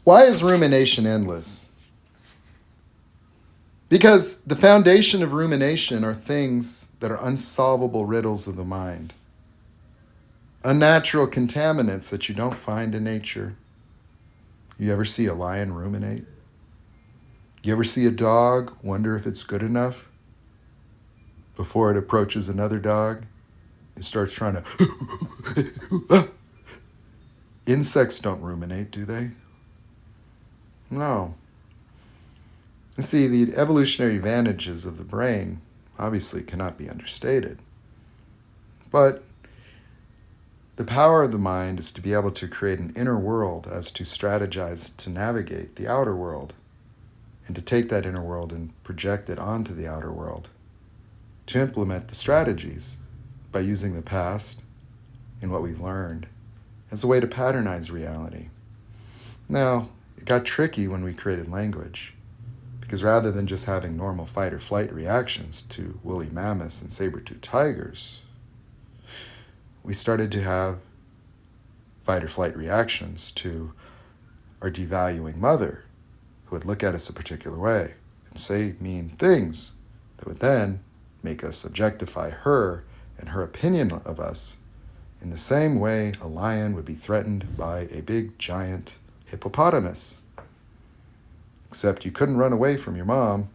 Why is rumination endless? Because the foundation of rumination are things that are unsolvable riddles of the mind, unnatural contaminants that you don't find in nature. You ever see a lion ruminate? You ever see a dog wonder if it's good enough before it approaches another dog and starts trying to... Insects don't ruminate, do they? No. You see, the evolutionary advantages of the brain obviously cannot be understated. But the power of the mind is to be able to create an inner world as to strategize to navigate the outer world, and to take that inner world and project it onto the outer world, to implement the strategies by using the past and what we've learned as a way to patternize reality. Now, it got tricky when we created language, because rather than just having normal fight or flight reactions to woolly mammoths and saber-toothed tigers, we started to have fight or flight reactions to our devaluing mother, who would look at us a particular way and say mean things that would then make us objectify her and her opinion of us in the same way a lion would be threatened by a big giant hippopotamus. Except you couldn't run away from your mom,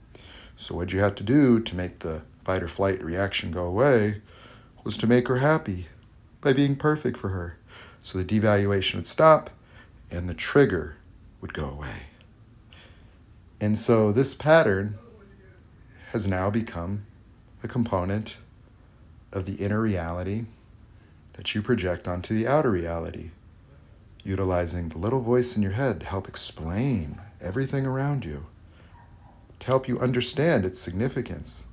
so what you had to do to make the fight or flight reaction go away was to make her happy by being perfect for her. So the devaluation would stop and the trigger would go away. And so this pattern has now become a component of the inner reality that you project onto the outer reality, utilizing the little voice in your head to help explain everything around you, to help you understand its significance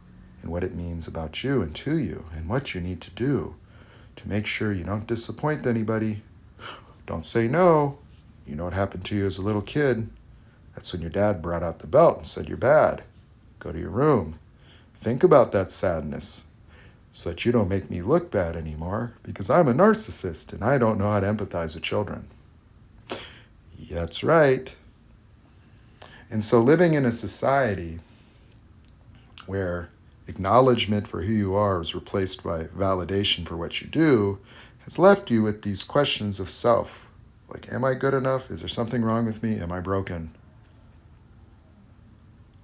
and what it means about you and to you and what you need to do to make sure you don't disappoint anybody. Don't say no. You know what happened to you as a little kid? That's when your dad brought out the belt and said you're bad. Go to your room. Think about that sadness so that you don't make me look bad anymore, because I'm a narcissist and I don't know how to empathize with children. That's right. And so living in a society where acknowledgement for who you are is replaced by validation for what you do has left you with these questions of self. Like, am I good enough? Is there something wrong with me? Am I broken?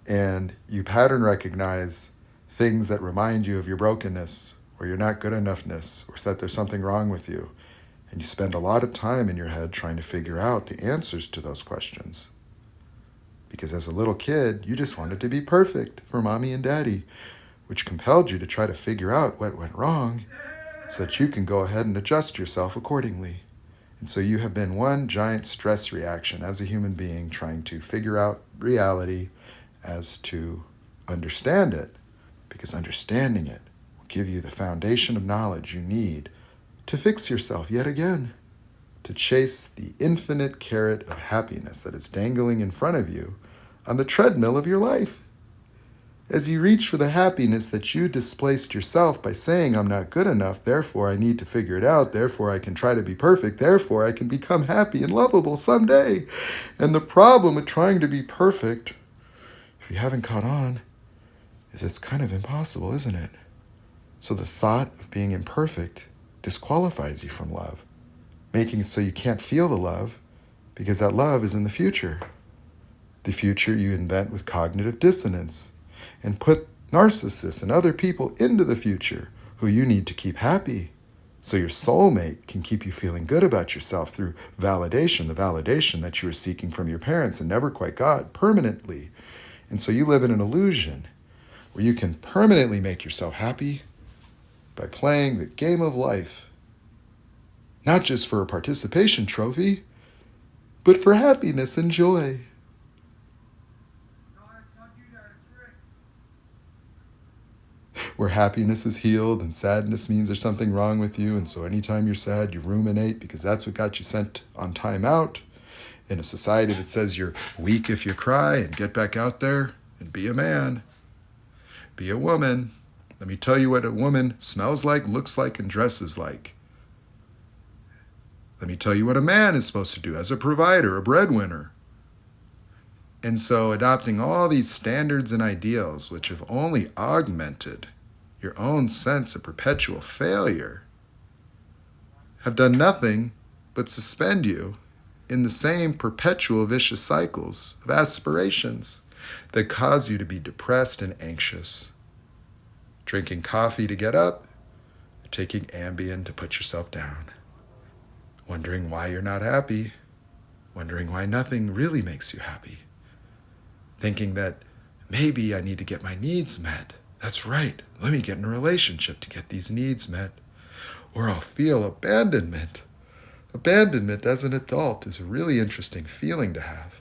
And you pattern recognize things that remind you of your brokenness or your not good enoughness or that there's something wrong with you. And you spend a lot of time in your head trying to figure out the answers to those questions. Because as a little kid, you just wanted to be perfect for mommy and daddy, which compelled you to try to figure out what went wrong so that you can go ahead and adjust yourself accordingly. And so you have been one giant stress reaction as a human being trying to figure out reality as to understand it, because understanding it will give you the foundation of knowledge you need to fix yourself yet again, to chase the infinite carrot of happiness that is dangling in front of you on the treadmill of your life. As you reach for the happiness that you displaced yourself by saying, I'm not good enough, therefore I need to figure it out, therefore I can try to be perfect, therefore I can become happy and lovable someday. And the problem with trying to be perfect, if you haven't caught on, is it's kind of impossible, isn't it? So the thought of being imperfect disqualifies you from love, making it so you can't feel the love because that love is in the future. The future you invent with cognitive dissonance and put narcissists and other people into the future who you need to keep happy so your soulmate can keep you feeling good about yourself through validation, the validation that you were seeking from your parents and never quite got permanently. And so you live in an illusion where you can permanently make yourself happy by playing the game of life, not just for a participation trophy, but for happiness and joy. Where happiness is healed and sadness means there's something wrong with you, and so anytime you're sad, you ruminate because that's what got you sent on time out in a society that says you're weak if you cry, and get back out there and be a man, be a woman. Let me tell you what a woman smells like, looks like, and dresses like. Let me tell you what a man is supposed to do as a provider, a breadwinner. And so adopting all these standards and ideals, which have only augmented your own sense of perpetual failure, have done nothing but suspend you in the same perpetual vicious cycles of aspirations that cause you to be depressed and anxious. Drinking coffee to get up, taking Ambien to put yourself down. Wondering why you're not happy, wondering why nothing really makes you happy. Thinking that maybe I need to get my needs met. That's right, let me get in a relationship to get these needs met. Or I'll feel abandonment. Abandonment as an adult is a really interesting feeling to have.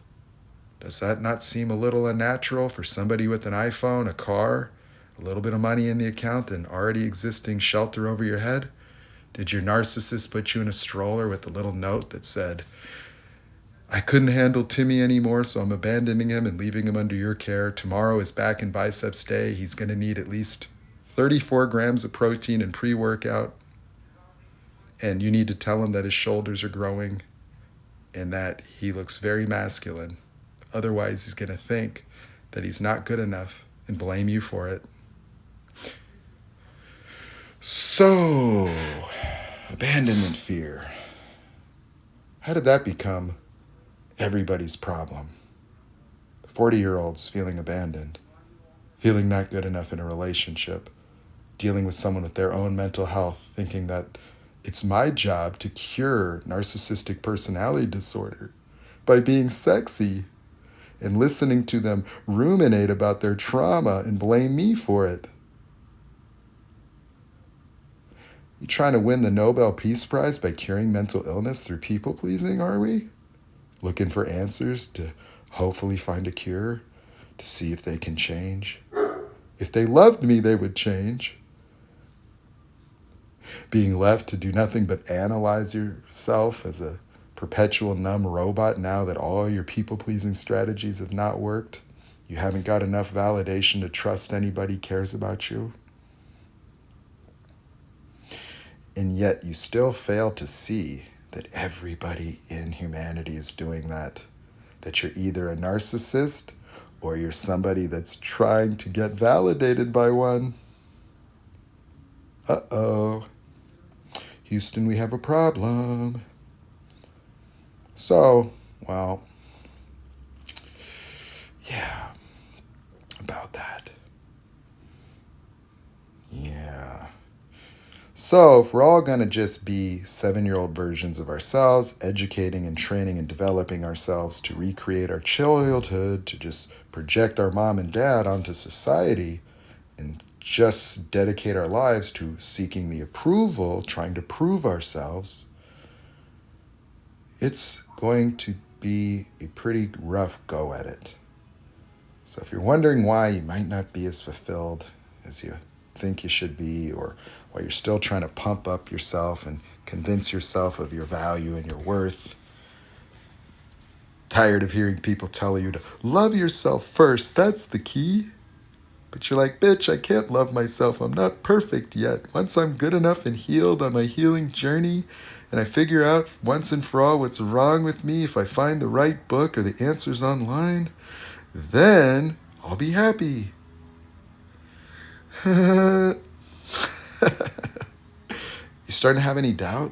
Does that not seem a little unnatural for somebody with an iPhone, a car, a little bit of money in the account, and already existing shelter over your head? Did your narcissist put you in a stroller with a little note that said, I couldn't handle Timmy anymore, so I'm abandoning him and leaving him under your care. Tomorrow is back and biceps day. He's going to need at least 34 grams of protein and pre-workout. And you need to tell him that his shoulders are growing and that he looks very masculine. Otherwise, he's going to think that he's not good enough and blame you for it. So, abandonment fear. How did that become everybody's problem? 40-year-olds feeling abandoned, feeling not good enough in a relationship, dealing with someone with their own mental health, thinking that it's my job to cure narcissistic personality disorder by being sexy and listening to them ruminate about their trauma and blame me for it. You trying to win the Nobel Peace Prize by curing mental illness through people-pleasing, are we? Looking for answers to hopefully find a cure, to see if they can change. If they loved me, they would change. Being left to do nothing but analyze yourself as a perpetual numb robot now that all your people-pleasing strategies have not worked. You haven't got enough validation to trust anybody cares about you. And yet you still fail to see that everybody in humanity is doing that. That you're either a narcissist or you're somebody that's trying to get validated by one. Uh-oh. Houston, we have a problem. So, well, yeah, about that. Yeah. So if we're all going to just be 7-year-old versions of ourselves, educating and training and developing ourselves to recreate our childhood, to just project our mom and dad onto society and just dedicate our lives to seeking the approval, trying to prove ourselves, it's going to be a pretty rough go at it. So if you're wondering why you might not be as fulfilled as you think you should be, or why you're still trying to pump up yourself and convince yourself of your value and your worth, tired of hearing people tell you to love yourself first, that's the key. But you're like, bitch, I can't love myself. I'm not perfect yet. Once I'm good enough and healed on my healing journey, and I figure out once and for all what's wrong with me, if I find the right book or the answers online, then I'll be happy. You starting to have any doubt?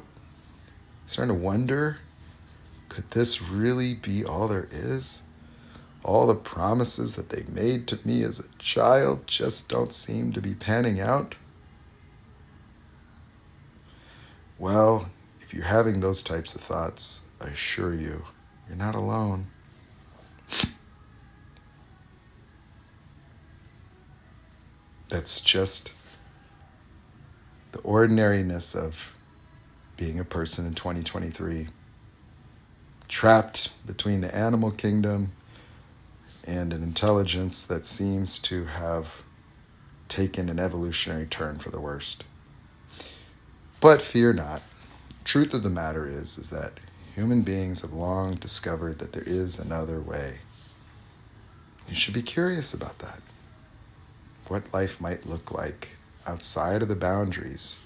Starting to wonder, could this really be all there is? All the promises that they made to me as a child just don't seem to be panning out? Well, if you're having those types of thoughts, I assure you, you're not alone. That's just the ordinariness of being a person in 2023, trapped between the animal kingdom and an intelligence that seems to have taken an evolutionary turn for the worst. But fear not. Truth of the matter is that human beings have long discovered that there is another way. You should be curious about that. What life might look like outside of the boundaries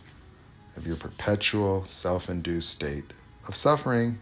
of your perpetual self-induced state of suffering